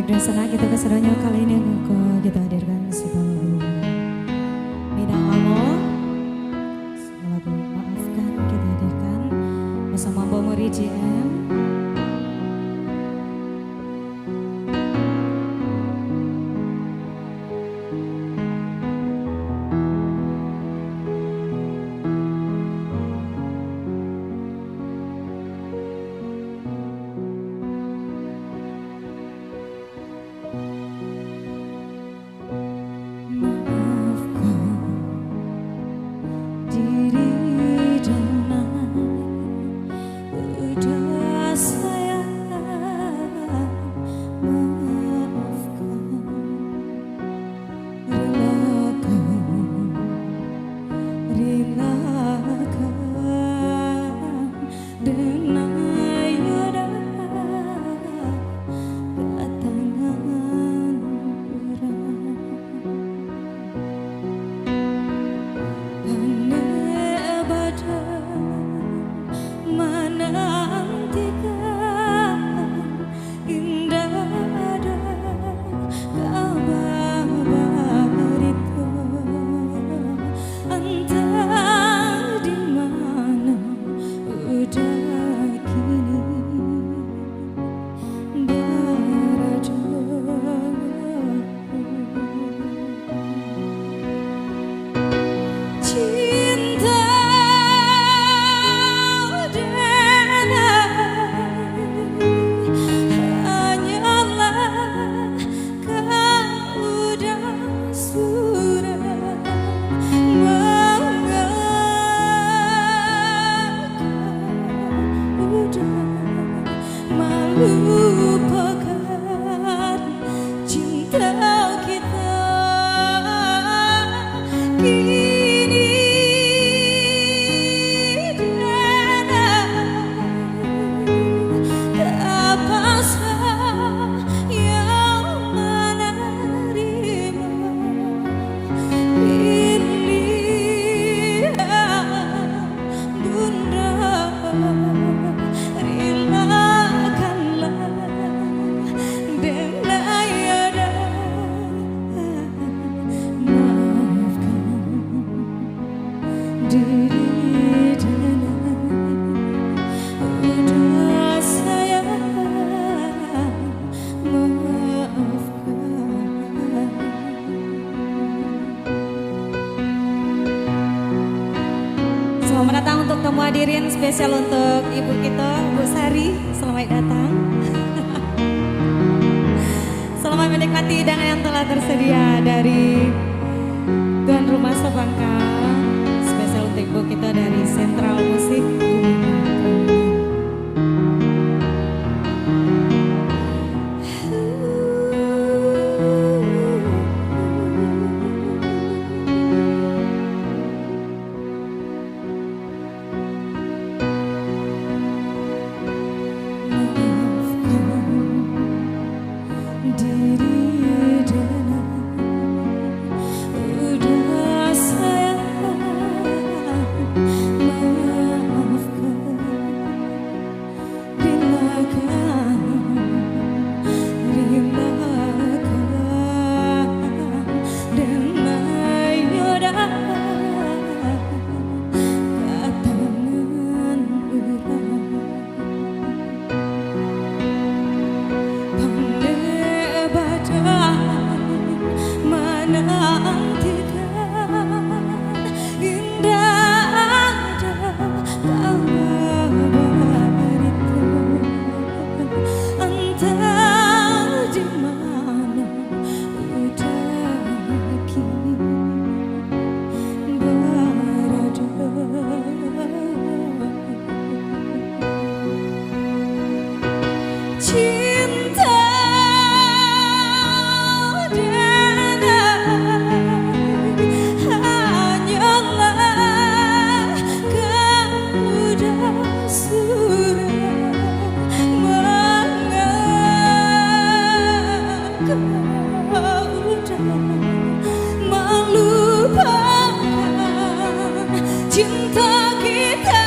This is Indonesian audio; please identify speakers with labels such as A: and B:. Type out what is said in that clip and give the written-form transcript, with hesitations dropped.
A: Baik dan senang kita keseruannya kali ini kita hadirkan sebuah lagu Minang Amo, sebuah lagu Maafkan kita hadirkan bersama Mbak Muri JM.
B: Lupakan cinta kita kini tak pasrah yang menerima pilihan Bunda.
A: Selamat datang untuk tamu hadirin spesial untuk ibu kita, Bu Sari. Selamat datang. Selamat menikmati hidangan yang telah tersedia dari tuan rumah Sabangka. Spesial untuk ibu kita dari Sentral Musik.
B: Cinta kita